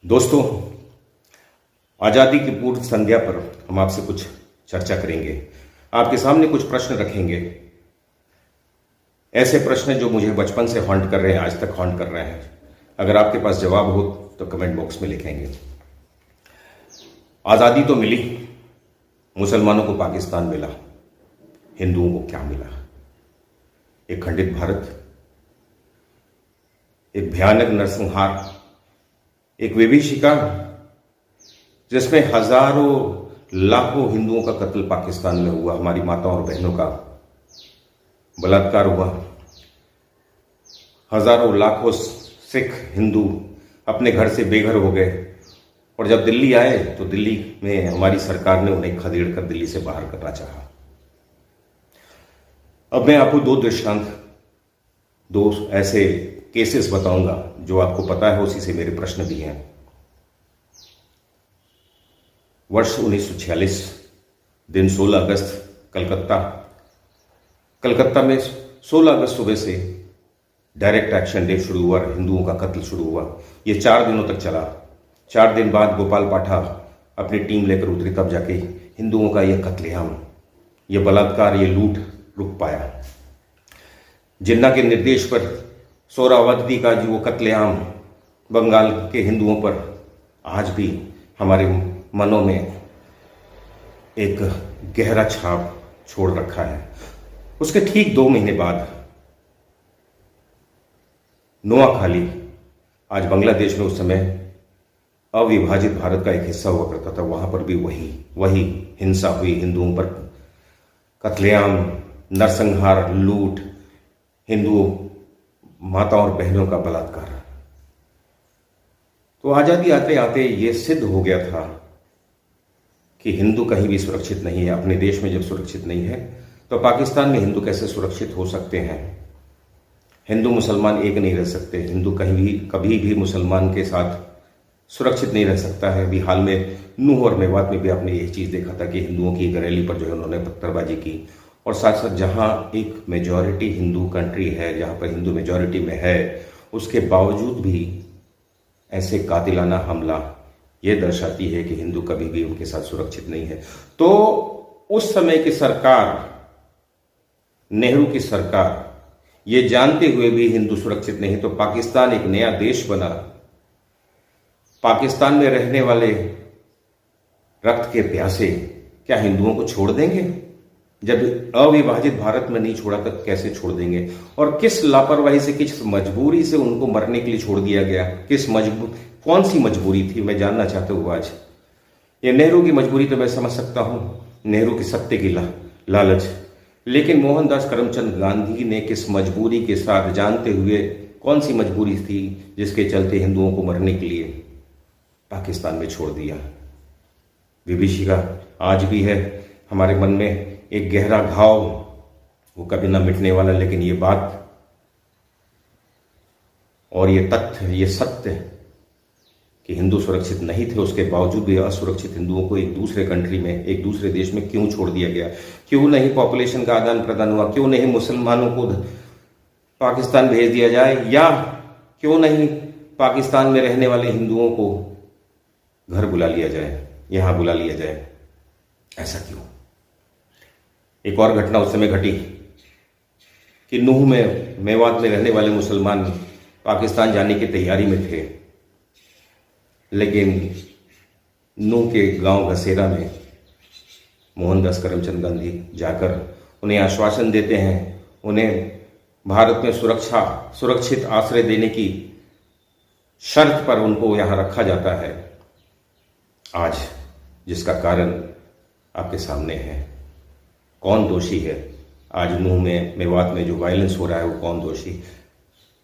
दोस्तों, आज़ादी की पूर्व संध्या पर हम आपसे कुछ चर्चा करेंगे। आपके सामने कुछ प्रश्न रखेंगे, ऐसे प्रश्न जो मुझे बचपन से हॉन्ट कर रहे हैं, आज तक हॉन्ट कर रहे हैं। अगर आपके पास जवाब हो तो कमेंट बॉक्स में लिखेंगे। आज़ादी तो मिली, मुसलमानों को पाकिस्तान मिला, हिंदुओं को क्या मिला? एक खंडित भारत, एक भयानक नरसंहार, एक विभीषिका जिसमें हजारों लाखों हिंदुओं का कत्ल पाकिस्तान में हुआ, हमारी माताओं और बहनों का बलात्कार हुआ, हजारों लाखों सिख हिंदू अपने घर से बेघर हो गए, और जब दिल्ली आए तो दिल्ली में हमारी सरकार ने उन्हें खदेड़ कर दिल्ली से बाहर करना चाहा। अब मैं आपको दो दृष्टांत, दो ऐसे केसेस बताऊंगा जो आपको पता है, उसी से मेरे प्रश्न भी हैं। वर्ष 1946, दिन 16 अगस्त, कलकत्ता में 16 अगस्त सुबह से डायरेक्ट एक्शन डे शुरू हुआ, हिंदुओं का कत्ल शुरू हुआ। ये 4 दिनों तक चला। 4 दिन बाद गोपाल पाठक अपनी टीम लेकर उतरे, तब जाके हिंदुओं का यह कत्लेआम, यह बलात्कार, यह लूट रुक पाया। जिन्ना के निर्देश पर सोहरावर्दी का जो कत्लेआम बंगाल के हिंदुओं पर आज भी हमारे मनों में एक गहरा छाप छोड़ रखा है। उसके ठीक 2 महीने बाद नोआखाली, आज बांग्लादेश में उस समय अविभाजित भारत का एक हिस्सा हुआ करता था, वहां पर भी वही हिंसा हुई, हिंदुओं पर कत्लेआम, नरसंहार, लूट, हिंदू माताओं और बहनों का बलात्कार। तो आजादी आते आते ये सिद्ध हो गया था कि हिंदू कहीं भी सुरक्षित नहीं है। अपने देश में जब सुरक्षित नहीं है तो पाकिस्तान में हिंदू कैसे सुरक्षित हो सकते हैं? हिंदू मुसलमान एक नहीं रह सकते। हिंदू कभी भी मुसलमान के साथ सुरक्षित नहीं रह सकता है। अभी हाल में नूह और मेवात में भी आपने यही चीज देखा था कि हिंदुओं की रैली पर जो है उन्होंने पत्थरबाजी की, और साथ साथ जहां एक मेजॉरिटी हिंदू कंट्री है, जहां पर हिंदू मेजॉरिटी में है, उसके बावजूद भी ऐसे कातिलाना हमला ये दर्शाती है कि हिंदू कभी भी उनके साथ सुरक्षित नहीं है। तो उस समय की सरकार, नेहरू की सरकार, ये जानते हुए भी हिंदू सुरक्षित नहीं, तो पाकिस्तान एक नया देश बना। पाकिस्तान में रहने वाले रक्त के प्यासे क्या हिंदुओं को छोड़ देंगे? जब अविभाजित भारत में नहीं छोड़ा तब कैसे छोड़ देंगे? और किस लापरवाही से, किस मजबूरी से उनको मरने के लिए छोड़ दिया गया? कौन सी मजबूरी थी, मैं जानना चाहता हूं आज। ये नेहरू की मजबूरी तो मैं समझ सकता हूं, नेहरू की सत्ते की लालच, लेकिन मोहनदास करमचंद गांधी ने किस मजबूरी के साथ, जानते हुए कौन सी मजबूरी थी जिसके चलते हिंदुओं को मरने के लिए पाकिस्तान में छोड़ दिया? विभीषिका आज भी है हमारे मन में, एक गहरा घाव, वो कभी ना मिटने वाला। लेकिन ये बात और ये तथ्य, ये सत्य कि हिंदू सुरक्षित नहीं थे, उसके बावजूद भी असुरक्षित हिंदुओं को एक दूसरे कंट्री में, एक दूसरे देश में क्यों छोड़ दिया गया? क्यों नहीं पॉपुलेशन का आदान प्रदान हुआ? क्यों नहीं मुसलमानों को पाकिस्तान भेज दिया जाए? या क्यों नहीं पाकिस्तान में रहने वाले हिंदुओं को घर बुला लिया जाए, यहां बुला लिया जाए? ऐसा क्यों? एक और घटना उस समय घटी कि नूह में, मेवात में रहने वाले मुसलमान पाकिस्तान जाने की तैयारी में थे, लेकिन नूह के गांव घसेरा में मोहनदास करमचंद गांधी जाकर उन्हें आश्वासन देते हैं, उन्हें भारत में सुरक्षित आश्रय देने की शर्त पर उनको यहां रखा जाता है। आज जिसका कारण आपके सामने है, कौन दोषी है? आज नूह में, मेवात में जो वायलेंस हो रहा है, वो कौन दोषी?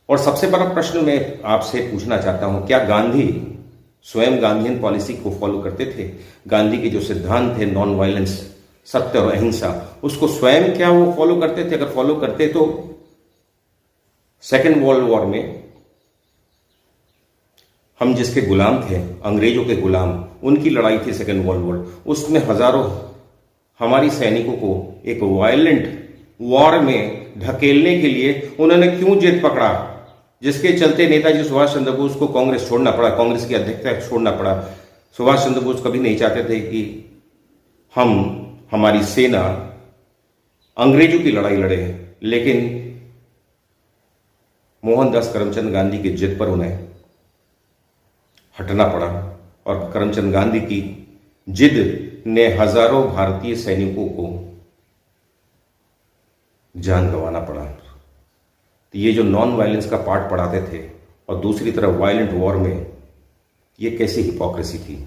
और सबसे बड़ा प्रश्न मैं आपसे पूछना चाहता हूं, क्या गांधी स्वयं गांधीयन पॉलिसी को फॉलो करते थे? गांधी के जो सिद्धांत थे, नॉन वायलेंस, सत्य और अहिंसा, उसको स्वयं क्या वो फॉलो करते थे? अगर फॉलो करते तो सेकेंड वर्ल्ड वॉर में हम जिसके गुलाम थे, अंग्रेजों के गुलाम, उनकी लड़ाई थी सेकेंड वर्ल्ड वॉर, उसमें हजारों हमारी सैनिकों को एक वायलेंट वॉर में ढकेलने के लिए उन्होंने क्यों जिद पकड़ा? जिसके चलते नेताजी सुभाष चंद्र बोस को कांग्रेस छोड़ना पड़ा, कांग्रेस की अध्यक्षता छोड़ना पड़ा। सुभाष चंद्र बोस कभी नहीं चाहते थे कि हमारी सेना अंग्रेजों की लड़ाई लड़े, लेकिन मोहनदास करमचंद गांधी की जिद पर उन्हें हटना पड़ा और करमचंद गांधी की जिद ने हजारों भारतीय सैनिकों को जान गंवाना पड़ा। तो ये जो नॉन वायलेंस का पाठ पढ़ाते थे और दूसरी तरफ वायलेंट वॉर में, ये कैसी हिपोक्रेसी थी।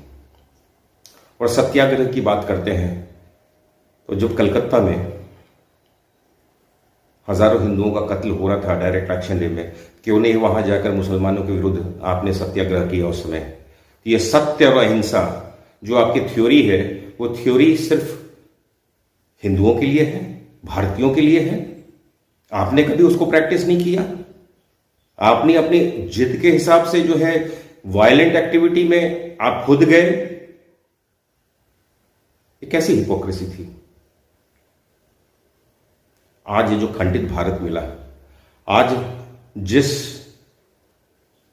और सत्याग्रह की बात करते हैं तो जब कलकत्ता में हजारों हिंदुओं का कत्ल हो रहा था डायरेक्ट एक्शन डे में, क्यों नहीं वहां जाकर मुसलमानों के विरुद्ध आपने सत्याग्रह किया उस समय। ये सत्य और अहिंसा जो आपकी थ्योरी है, वो थ्योरी सिर्फ हिंदुओं के लिए है, भारतीयों के लिए है। आपने कभी उसको प्रैक्टिस नहीं किया। आपने अपनी जिद के हिसाब से जो है वायलेंट एक्टिविटी में आप खुद गए। ये कैसी हिपोक्रेसी थी। आज ये जो खंडित भारत मिला, आज जिस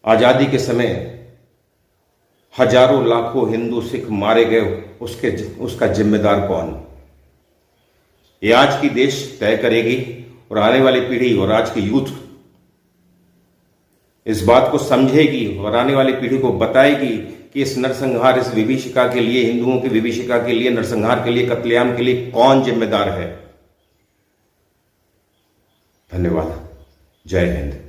आजादी के समय हजारों लाखों हिंदू सिख मारे गए, उसका जिम्मेदार कौन? ये आज की देश तय करेगी और आने वाली पीढ़ी और आज की यूथ इस बात को समझेगी और आने वाली पीढ़ी को बताएगी कि इस नरसंहार, इस विभीषिका के लिए, हिंदुओं की विभीषिका के लिए, नरसंहार के लिए, कत्लेआम के लिए कौन जिम्मेदार है। धन्यवाद। जय हिंद।